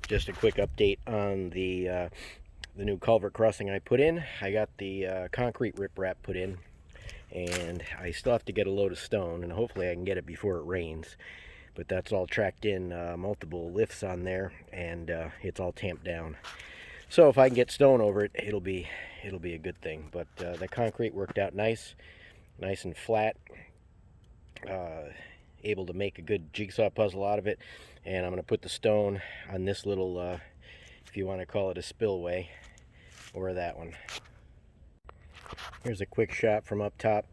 Just a quick update on the new Culver Crossing I put in. I got the concrete riprap put in, and I still have to get a load of stone, and hopefully I can get it before it rains. But that's all tracked in, multiple lifts on there, and it's all tamped down. So if I can get stone over it, it'll be a good thing. But the concrete worked out nice and flat. Able to make a good jigsaw puzzle out of it, and I'm going to put the stone on this little, if you want to call it a spillway, or that one. Here's a quick shot from up top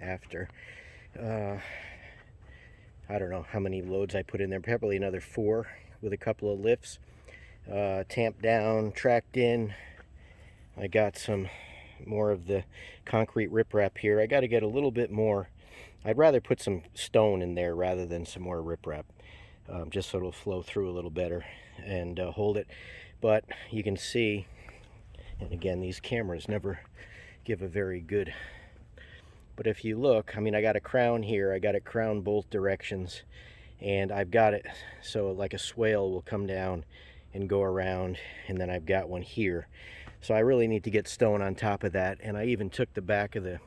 after. I don't know how many loads I put in there, probably another 4 with a couple of lifts. Tamped down, tracked in. I got some more of the concrete riprap here. I got to get a little bit more. I'd rather put some stone in there rather than some more riprap, just so it'll flow through a little better and hold it. But you can see, and again, these cameras never give a very good, but if you look, I mean, I got a crown here, I got it crowned both directions, and I've got it so like a swale will come down and go around, and then I've got one here. So I really need to get stone on top of that. And I even took the back of the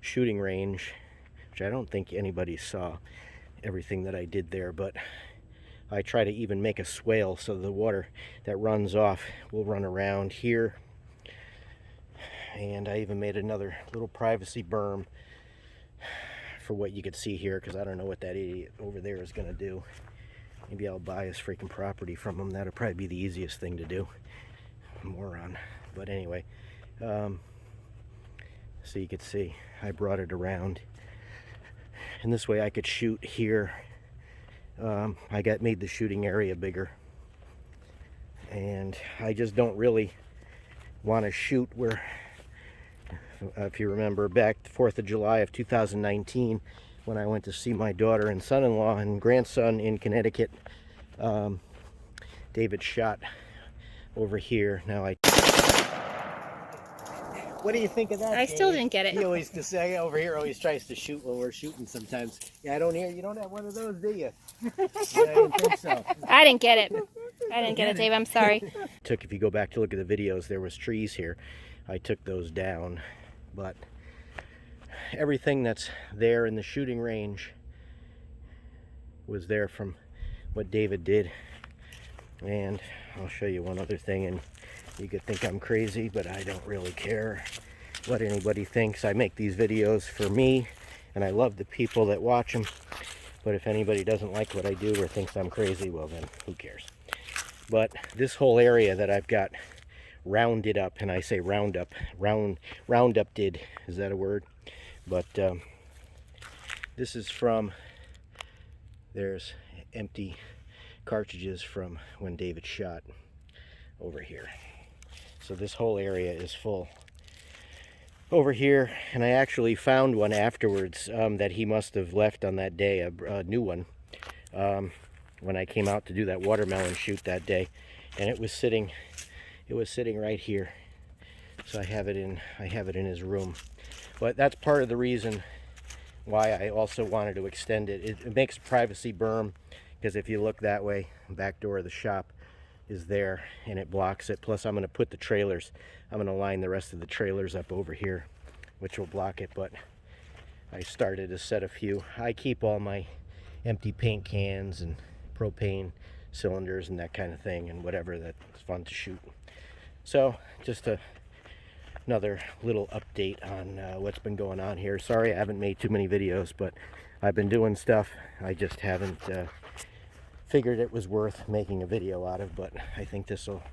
shooting range, which I don't think anybody saw everything that I did there, but I try to even make a swale so the water that runs off will run around here. And I even made another little privacy berm for what you could see here, because I don't know what that idiot over there is going to do. Maybe I'll buy his freaking property from him. That'll probably be the easiest thing to do. Moron. But anyway, so you could see I brought it around, and this way I could shoot here. I made the shooting area bigger, and I just don't really want to shoot where, if you remember back the 4th of July of 2019 when I went to see my daughter and son-in-law and grandson in Connecticut. David shot over here. Now what do you think of that? I still didn't get it. He always to say over here always tries to shoot when we're shooting sometimes. Yeah, I don't hear you. Don't have one of those, do you? Yeah, I don't think so. I didn't get it. I didn't get it, Dave. I'm sorry. If you go back to look at the videos, there was trees here. I took those down, but everything that's there in the shooting range was there from what David did. And I'll show you one other thing, and you could think I'm crazy, but I don't really care what anybody thinks. I make these videos for me, and I love the people that watch them. But if anybody doesn't like what I do or thinks I'm crazy, well then, who cares? But this whole area that I've got rounded up, and I say roundup did, is that a word? But this is from, there's empty cartridges from when David shot over here. So this whole area is full over here, and I actually found one afterwards that he must have left on that day, a new one, when I came out to do that watermelon shoot that day, and it was sitting right here. So I have it in his room. But that's part of the reason why I also wanted to extend it. It makes a privacy berm, because if you look that way, the back door of the shop is there, and it blocks it. Plus I'm going to put the trailers, I'm going to line the rest of the trailers up over here, which will block it. But I started to set a few. I keep all my empty paint cans and propane cylinders and that kind of thing, and whatever that's fun to shoot. So just another little update on what's been going on here. Sorry I haven't made too many videos, but I've been doing stuff. I just haven't figured it was worth making a video out of, but I think this will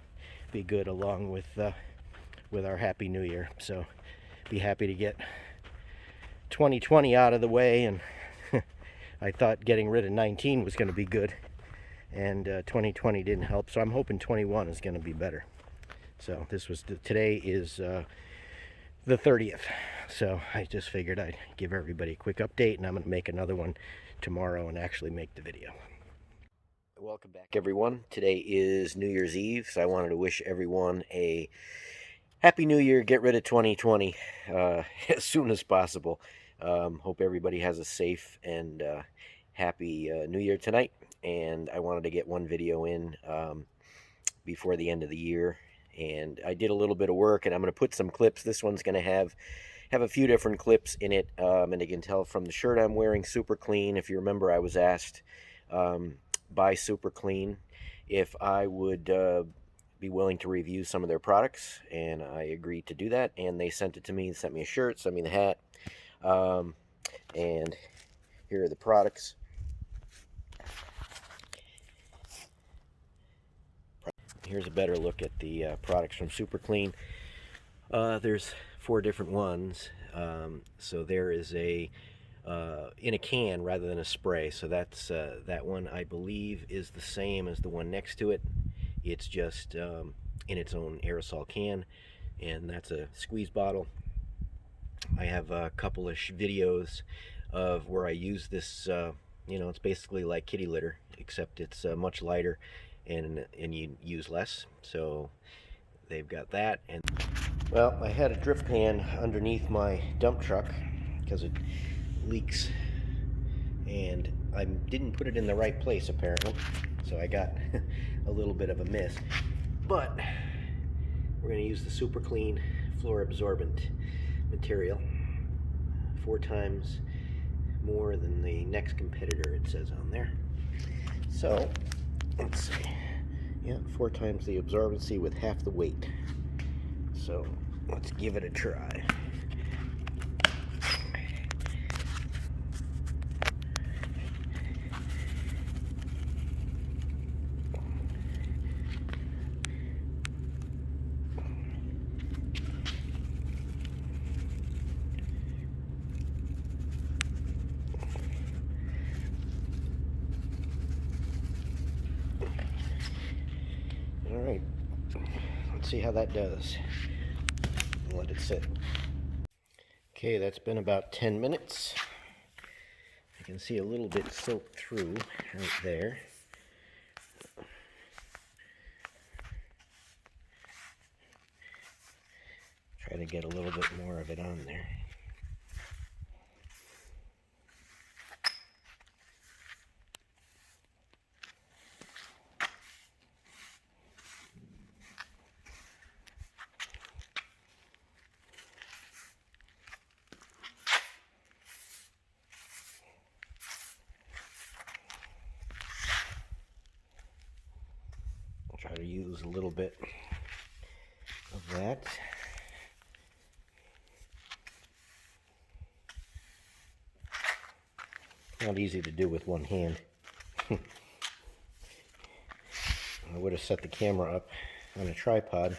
be good along with our Happy New Year. So be happy to get 2020 out of the way, and I thought getting rid of 19 was going to be good, and 2020 didn't help, so I'm hoping 21 is going to be better. So today is the 30th, so I just figured I'd give everybody a quick update, and I'm going to make another one tomorrow and actually make the video. Welcome back, everyone. Today is New Year's Eve, so I wanted to wish everyone a Happy New Year. Get rid of 2020 as soon as possible. Hope everybody has a safe and happy New Year tonight, and I wanted to get one video in before the end of the year. And I did a little bit of work, and I'm going to put some clips. This one's going to have a few different clips in it, and you can tell from the shirt I'm wearing, Super Clean. If you remember, I was asked by Super Clean if I would be willing to review some of their products, and I agreed to do that. And they sent it to me, sent me a shirt, sent me the hat, and here are the products. Here's a better look at the products from Super Clean. There's 4 different ones. So there is a in a can rather than a spray. So that's that one, I believe, is the same as the one next to it. It's just in its own aerosol can, and that's a squeeze bottle. I have a couple of videos of where I use this. It's basically like kitty litter, except it's much lighter, and you use less. So they've got that. And well, I had a drip pan underneath my dump truck because it leaks, and I didn't put it in the right place apparently, so I got a little bit of a miss. But we're going to use the Super Clean floor absorbent material, 4 times more than the next competitor, it says on there. So let's see, yeah, 4 times the absorbency with half the weight. So let's give it a try. All right, let's see how that does. Let it sit. Okay, that's been about 10 minutes. I can see a little bit soaked through right there. Try to get a little bit more of it on there. Try to use a little bit of that. Not easy to do with one hand. I would have set the camera up on a tripod,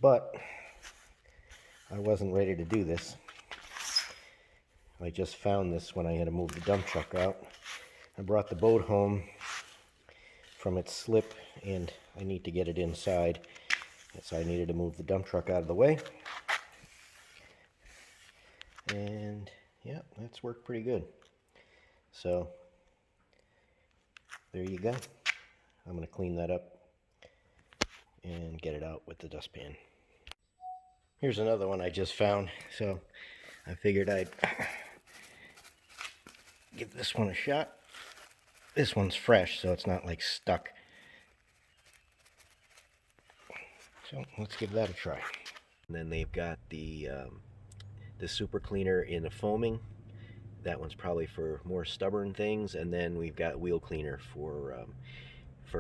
but I wasn't ready to do this. I just found this when I had to move the dump truck out. I brought the boat home from its slip, and I need to get it inside. So I needed to move the dump truck out of the way. And yeah, that's worked pretty good. So there you go. I'm going to clean that up and get it out with the dustpan. Here's another one I just found. So I figured I'd give this one a shot. This one's fresh, so it's not like stuck. So let's give that a try. And then they've got the super cleaner in the foaming. That one's probably for more stubborn things. And then we've got wheel cleaner for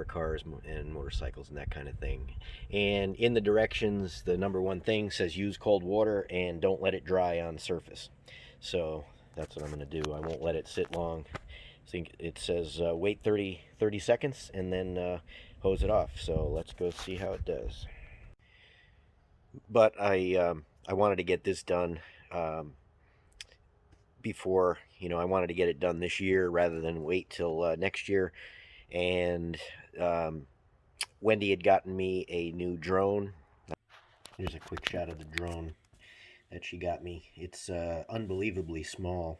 cars and motorcycles and that kind of thing. And in the directions, the -- 1 thing says use cold water and don't let it dry on the surface. So that's what I'm going to do. I won't let it sit long. I think it says wait 30 seconds and then hose it off. So let's go see how it does. But I wanted to get this done before, I wanted to get it done this year rather than wait till next year. And Wendy had gotten me a new drone. Here's a quick shot of the drone that she got me. It's unbelievably small.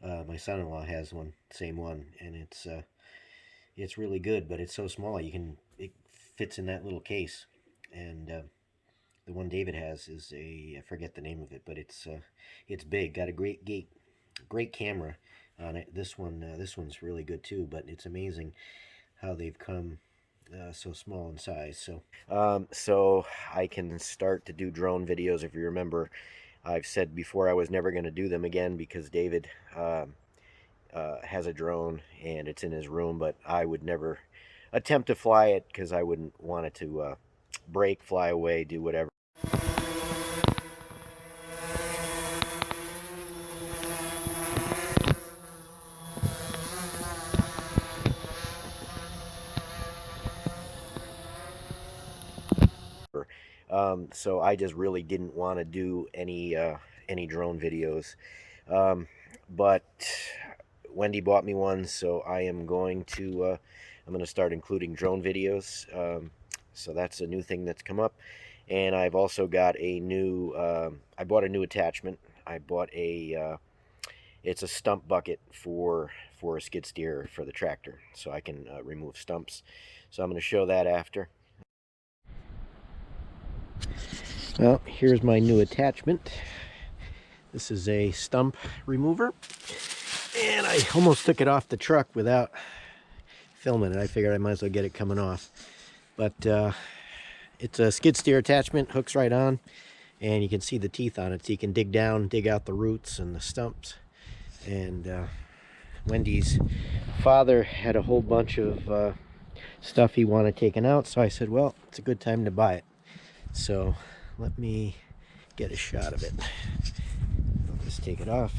My son-in-law has one, same one, and it's really good, but it's so small it fits in that little case. And the one David has is I forget the name of it, but it's big. Got a great camera. on it. This one's really good too, but it's amazing how they've come so small in size. So I can start to do drone videos. If you remember, I've said before I was never going to do them again because David has a drone and it's in his room, but I would never attempt to fly it because I wouldn't want it to break, fly away, do whatever. So I just really didn't want to do any drone videos. But Wendy bought me one, so I'm going to start including drone videos. So that's a new thing that's come up, and I've also got a new. I bought a new attachment. I bought it's a stump bucket for a skid steer for the tractor, so I can remove stumps. So I'm going to show that after. Well, here's my new attachment. This is a stump remover, and I almost took it off the truck without filming it. I figured I might as well get it coming off. But it's a skid steer attachment, hooks right on, and you can see the teeth on it, so you can dig down, dig out the roots and the stumps. And Wendy's father had a whole bunch of stuff he wanted taken out, so I said, well, it's a good time to buy it. So let me get a shot of it. I'll just take it off.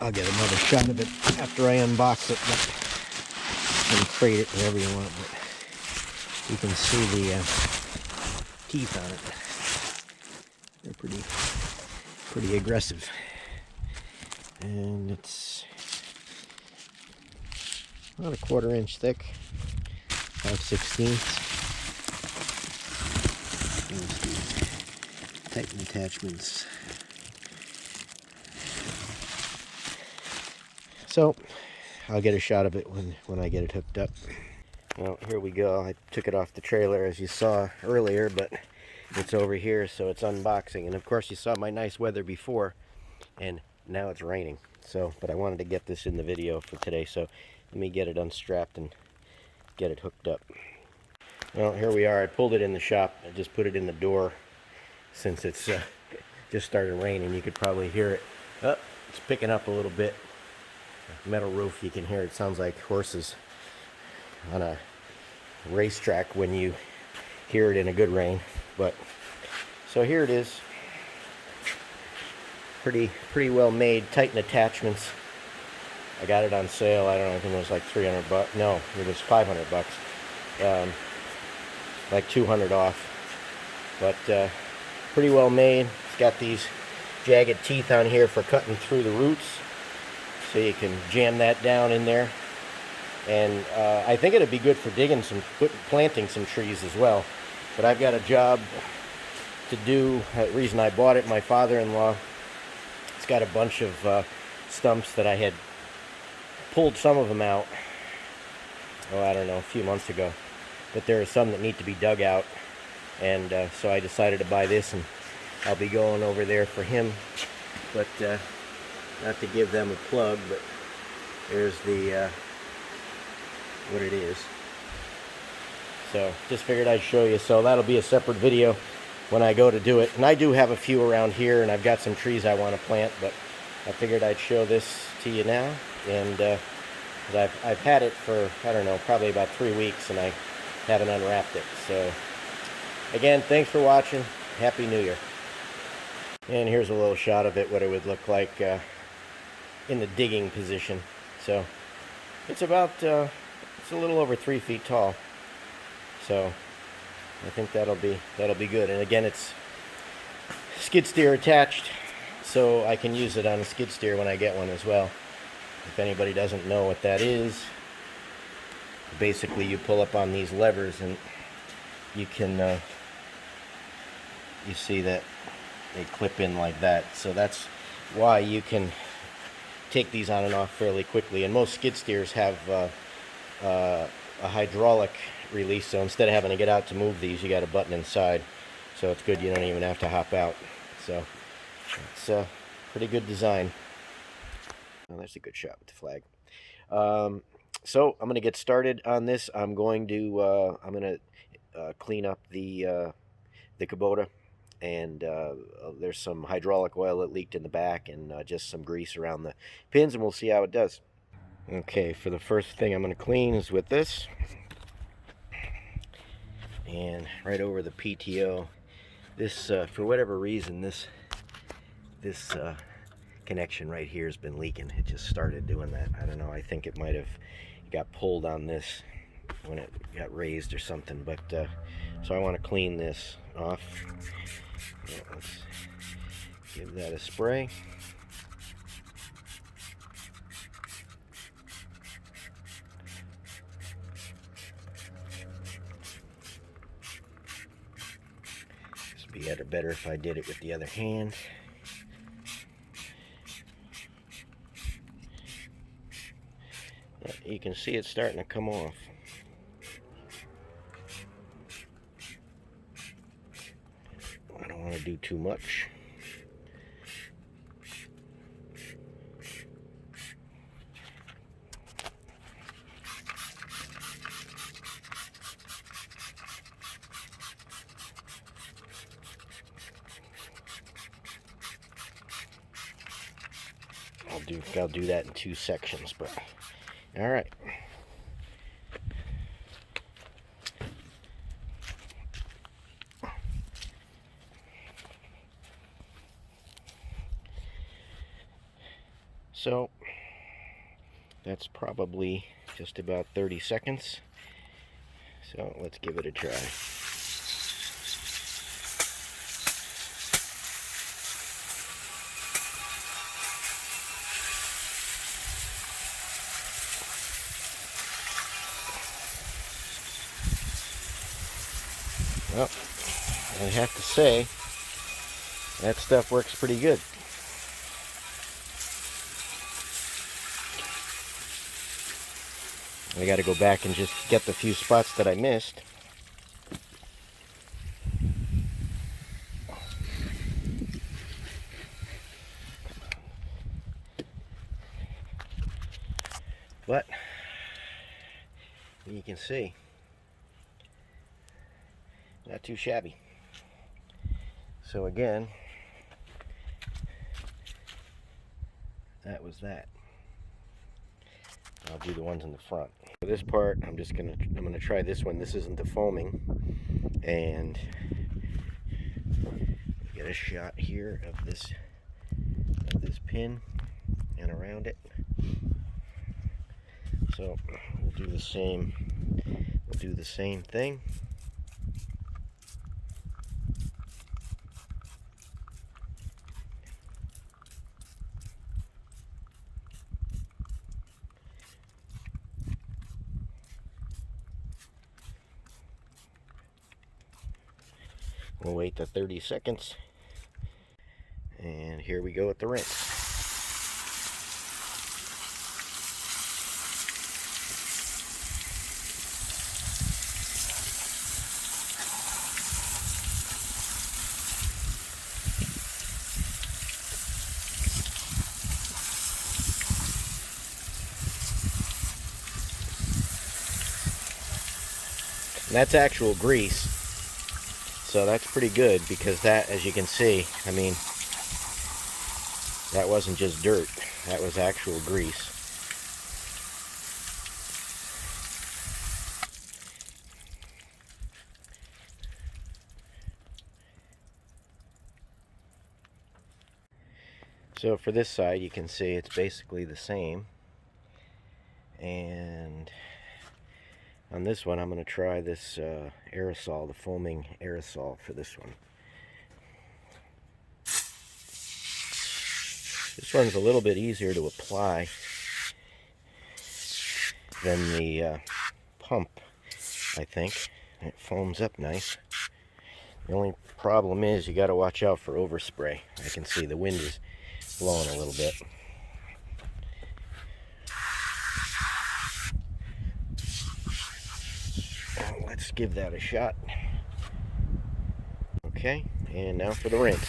I'll get another shot of it after I unbox it, but you can crate it wherever you want, but you can see the teeth on it. They're pretty aggressive. And it's about a 1/4 inch thick, 5/16. There's the Titan attachments. So I'll get a shot of it when I get it hooked up. Well, here we go. I took it off the trailer as you saw earlier, but it's over here, so it's unboxing. And of course you saw my nice weather before, and now it's raining. But I wanted to get this in the video for today, so let me get it unstrapped and get it hooked up. Well, here we are. I pulled it in the shop. I just put it in the door since it's just started raining. You could probably hear it. Oh, it's picking up a little bit. Metal roof, you can hear it. Sounds like horses on a racetrack when you hear it in a good rain. But so here it is. Pretty well made. Titan attachments. I got it on sale. I don't know, I think it was like 300 bucks. No, it was 500 bucks. Like 200 off. But pretty well made. It's got these jagged teeth on here for cutting through the roots, so you can jam that down in there. And I think it'd be good for planting some trees as well. But I've got a job to do. The reason I bought it, my father-in-law, it's got a bunch of stumps that I had pulled some of them out, I don't know, a few months ago. But there are some that need to be dug out. And so I decided to buy this, and I'll be going over there for him. But not to give them a plug, but there's the what it is. So just figured I'd show you. So that'll be a separate video when I go to do it. And I do have a few around here, and I've got some trees I want to plant, but I figured I'd show this to you now. And But I've had it for, I don't know, probably about 3 weeks, and I haven't unwrapped it. So again, thanks for watching. Happy New Year. And here's a little shot of it, what it would look like in the digging position. So it's about, it's a little over 3 feet tall. So I think that'll be good. And again, it's skid steer attached, so I can use it on a skid steer when I get one as well. If anybody doesn't know what that is, basically you pull up on these levers and you can, you see that they clip in like that. So that's why you can take these on and off fairly quickly. And most skid steers have a hydraulic release, so instead of having to get out to move these, you got a button inside. So it's good, you don't even have to hop out. So it's a pretty good design. Oh, that's a good shot with the flag. So I'm going to get started on this. I'm going to clean up the Kubota, and there's some hydraulic oil that leaked in the back, and just some grease around the pins, and we'll see how it does. Okay, for the first thing I'm going to clean is with this, and right over the PTO. This for whatever reason, this connection right here has been leaking. It just started doing that. I don't know, I think it might have got pulled on this when it got raised or something. But so I want to clean this off. Yeah, let's give that a spray. This would be better if I did it with the other hand. You can see it's starting to come off. I don't want to do too much. I'll do that in 2 sections, but all right. So that's probably just about 30 seconds. So let's give it a try. Well, I have to say, that stuff works pretty good. I got to go back and just get the few spots that I missed. But you can see, not too shabby. So again, that was that. I'll do the ones in the front. For this part, I'm gonna try this one. This isn't the foaming, and get a shot here of this pin and around it. So we'll do the same. We'll do the same thing. We'll wait the 30 seconds, and here we go with the rinse. And that's actual grease. So that's pretty good, because that, as you can see, I mean, that wasn't just dirt, that was actual grease. So for this side, you can see it's basically the same. And on this one, I'm going to try this aerosol, the foaming aerosol for this one. This one's a little bit easier to apply than the pump, I think. It foams up nice. The only problem is you got to watch out for overspray. I can see the wind is blowing a little bit. Let's give that a shot. Okay, and now for the rinse.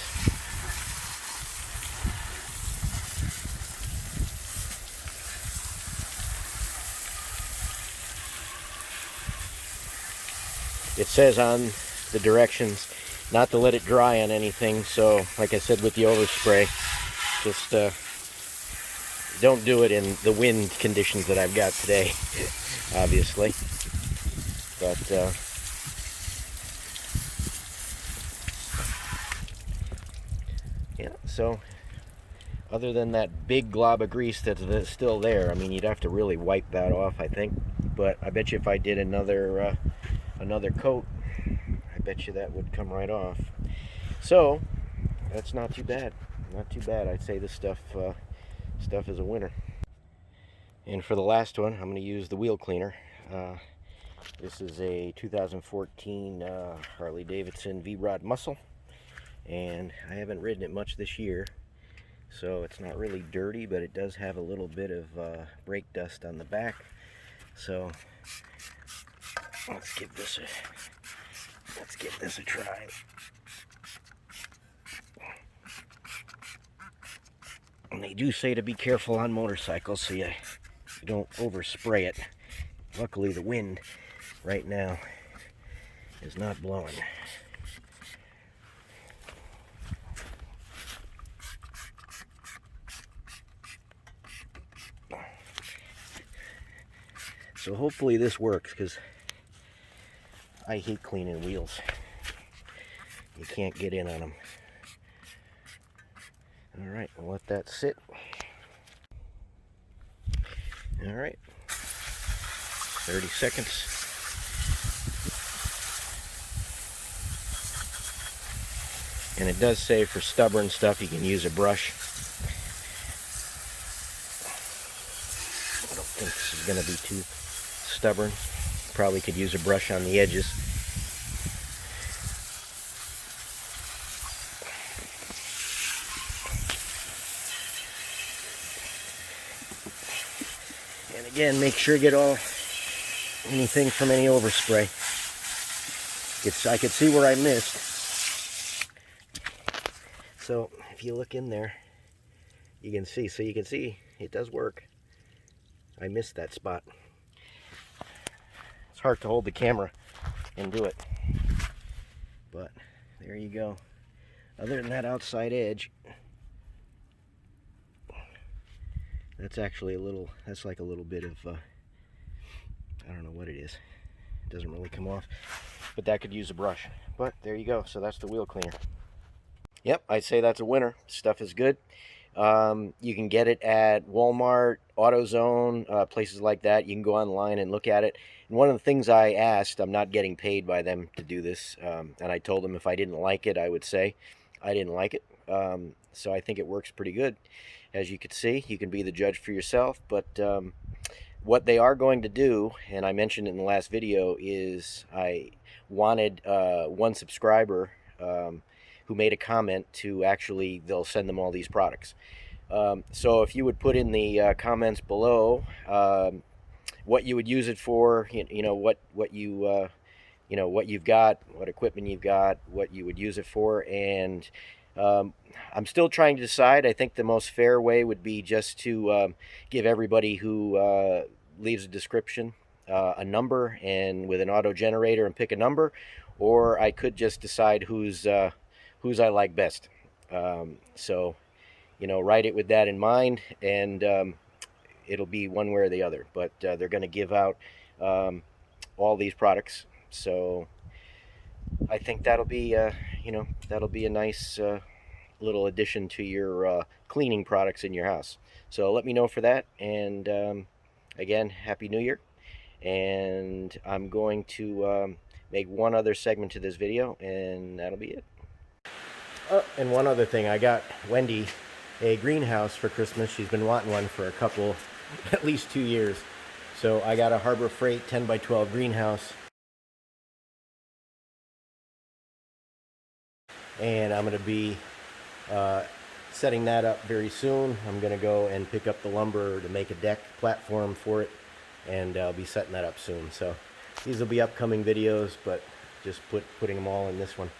It says on the directions not to let it dry on anything, so like I said with the overspray, just don't do it in the wind conditions that I've got today, obviously. But yeah, so other than that big glob of grease that's still there, I mean, you'd have to really wipe that off, I think. But I bet you if I did another coat, I bet you that would come right off. So that's not too bad. Not too bad. I'd say this stuff is a winner. And for the last one, I'm going to use the wheel cleaner. This is a 2014 Harley Davidson V-Rod Muscle, and I haven't ridden it much this year, so it's not really dirty, but it does have a little bit of brake dust on the back. So let's give this a try. And they do say to be careful on motorcycles so you don't overspray it. Luckily the wind right now is not blowing. So hopefully this works, because I hate cleaning wheels. You can't get in on them. Alright, we'll let that sit. Alright, 30 seconds. And it does say for stubborn stuff you can use a brush. I don't think this is going to be too stubborn. Probably could use a brush on the edges. And again, make sure you get anything from any overspray. I could see where I missed. So if you look in there, you can see. So you can see it does work. I missed that spot. It's hard to hold the camera and do it. But there you go. Other than that outside edge, that's actually that's like a little bit of, I don't know what it is. It doesn't really come off. But that could use a brush. But there you go. So that's the wheel cleaner. Yep, I'd say that's a winner. Stuff is good. You can get it at Walmart, AutoZone, places like that. You can go online and look at it. And one of the things I asked, I'm not getting paid by them to do this, and I told them if I didn't like it, I would say I didn't like it. So I think it works pretty good. As you can see, you can be the judge for yourself. But what they are going to do, and I mentioned it in the last video, is I wanted one subscriber who made a comment to actually, they'll send them all these products. So if you would put in the comments below what you would use it for, what you've got, what equipment you've got, what you would use it for, and I'm still trying to decide. I think the most fair way would be just to give everybody who leaves a description a number, and with an auto generator, and pick a number, or I could just decide whose I like best. So, write it with that in mind, and it'll be one way or the other. But they're going to give out all these products, so I think that'll be, that'll be a nice little addition to your cleaning products in your house. So let me know for that. And again, Happy New Year. And I'm going to make one other segment to this video, and that'll be it. Oh, and one other thing, I got Wendy a greenhouse for Christmas. She's been wanting one for a couple, at least 2 years. So I got a Harbor Freight 10 by 12 greenhouse. And I'm going to be setting that up very soon. I'm going to go and pick up the lumber to make a deck platform for it, and I'll be setting that up soon. So these will be upcoming videos, but just putting them all in this one.